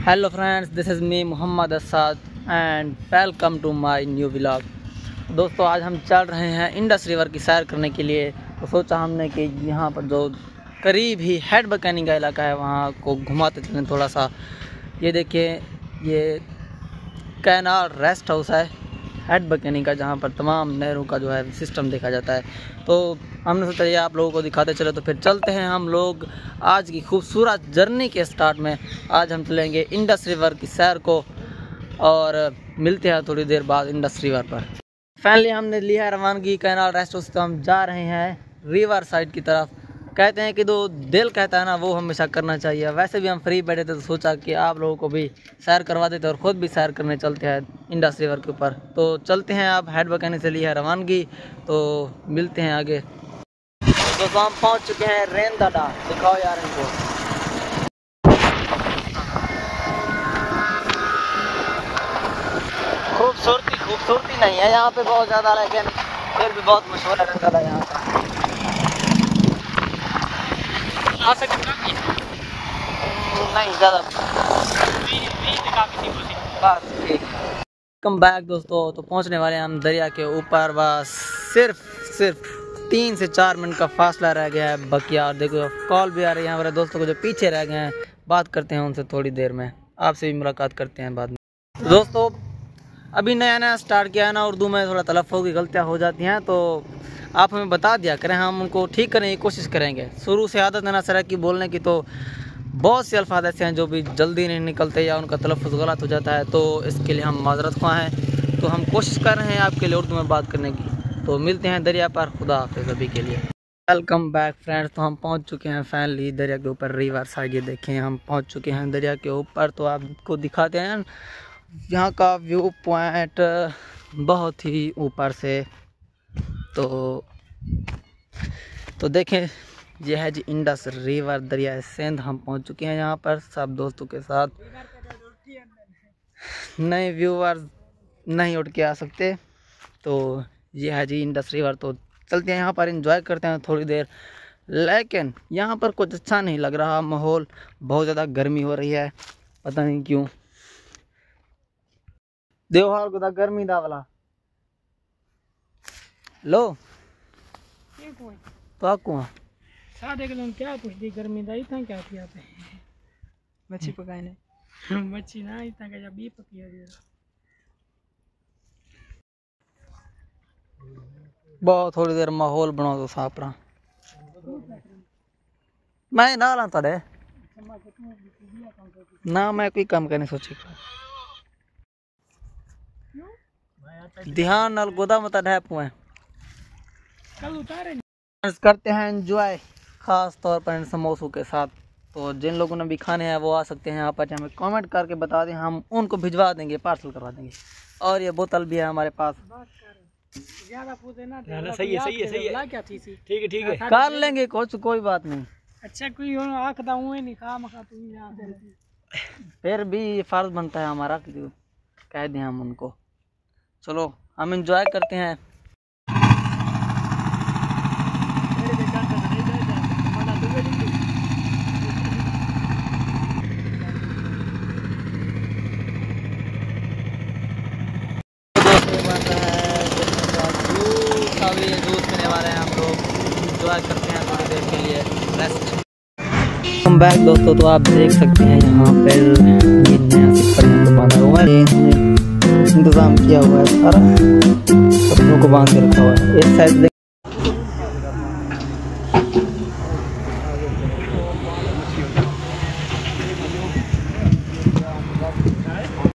Hello friends, this is me Muhammad Asad and welcome to my new vlog. दोस्तों आज हम चल रहे हैं इंडस रिवर की सैर करने के लिए। तो सोचा हमने कि यहाँ पर जो करीब ही हेड बकैनी का इलाका है वहाँ को घुमाते चलें थोड़ा सा। ये देखिए ये कैनाल रेस्ट हाउस है हेड बकैनी का, जहाँ पर तमाम नहरों का जो है सिस्टम देखा जाता है। तो हमने सोचा ये आप लोगों को दिखाते चले, तो फिर चलते हैं हम लोग आज की खूबसूरत जर्नी के स्टार्ट में। आज हम चलेंगे इंडस रिवर की सैर को और मिलते हैं थोड़ी देर बाद इंडस रिवर पर। फाइनली हमने लिया है रवानगी कैनाल रेस्ट हाउस, तो हम जा रहे हैं रिवर साइड की तरफ। कहते हैं कि जो दिल कहता है ना वो हमेशा करना चाहिए। वैसे भी हम फ्री बैठे थे तो सोचा कि आप लोगों को भी सैर करवा देते और ख़ुद भी सैर करने चलते हैं इंडस रिवर के ऊपर। तो चलते हैं, आप हेड बकैनी से ली है रवानगी, तो मिलते हैं आगे। तो हम पहुंच चुके हैं रेन दादा, दिखाओ यार इनको। खूबसूरती नहीं है यहाँ पे बहुत ज़्यादा, लेकिन फिर भी बहुत मशहूर है रेन दादा यहाँ का। आ सकते नहीं ज़्यादा बस ठीक। कम बैक दोस्तों, तो पहुंचने वाले हैं हम दरिया के ऊपर। बस सिर्फ 3 से 4 मिनट का फासला रह गया है। बकिया देखो कॉल भी आ रही है हमारे दोस्तों को जो पीछे रह गए हैं। बात करते हैं उनसे थोड़ी देर में, आपसे भी मुलाकात करते हैं बाद में। दोस्तों अभी नया स्टार्ट किया है ना, उर्दू में थोड़ा तलफ़्फ़ुज़ की गलतियाँ हो जाती हैं, तो आप हमें बता दिया करें, हम उनको ठीक करने की कोशिश करेंगे। शुरू से आदत है ना सर की बोलने की, तो बहुत से अल्फाज ऐसे हैं जो भी जल्दी नहीं निकलते या उनका तलफ़्फ़ुज़ गलत हो जाता है, तो इसके लिए हम माज़रत ख़्वाह हैं। तो हम कोशिश कर रहे हैं आपके लिए उर्दू में बात करने की। तो मिलते हैं दरिया पर, खुदा हाफ़िज़ अभी के लिए। वेलकम बैक फ्रेंड्स, तो हम पहुंच चुके हैं फाइनली दरिया के ऊपर रिवर साइड। ये देखें हम पहुंच चुके हैं दरिया के ऊपर। तो आपको दिखाते हैं यहाँ का व्यू पॉइंट बहुत ही ऊपर से। तो देखें ये है जी इंडस रिवर, दरिया सिंध। हम पहुंच चुके हैं यहाँ पर सब दोस्तों के साथ। नए व्यूअर्स नहीं उठ के आ सकते, तो ये है जी इंडस रिवर। तो चलते हैं यहाँ पर, एंजॉय करते हैं थोड़ी देर। लेकिन यहाँ पर कुछ अच्छा नहीं लग रहा माहौल, बहुत ज़्यादा गर्मी हो रही है, पता नहीं क्यों। देवहार को गर्मी दा वाला लो तो आपको सादे के लोग क्या पूछती गर्मी दा इतना क्या किया पे मच्छी पकाने मच्छी ना इतना का बी पकी है। बहुत थोड़ी देर माहौल बना दो सापरा, मैं ना ला तड़े ना, मैं कोई काम करने सोची। ध्यान नाल गोदा मत ढैप हुए। कल उतारे करते हैं एंजॉय खास तौर पर इन समोसों के साथ। तो जिन लोगों ने भी खाने हैं वो आ सकते हैं यहाँ पर, हमें कमेंट करके बता दें, हम उनको भिजवा देंगे, पार्सल करवा देंगे। और ये बोतल भी है हमारे पास। ज्यादा पूछे ना, सही है क्या ठीक है कर लेंगे कुछ, कोई बात नहीं। अच्छा कोई आँख दाऊँ नहीं खा मखा तुम, फिर भी फर्ज बनता है हमारा कि कह दें हम उनको। चलो हम एंजॉय करते हैं। दूध पीने वाले हैं हम लोग, एंजॉय करते हैं थोड़ी देर के लिए रेस्ट। हम बैक दोस्तों, तो आप देख सकते हैं यहाँ पर ये नया सिक्का को बांधा हुआ है, इंतजाम किया हुआ है सारा, सबनों को बांध के रखा हुआ है। इस साइड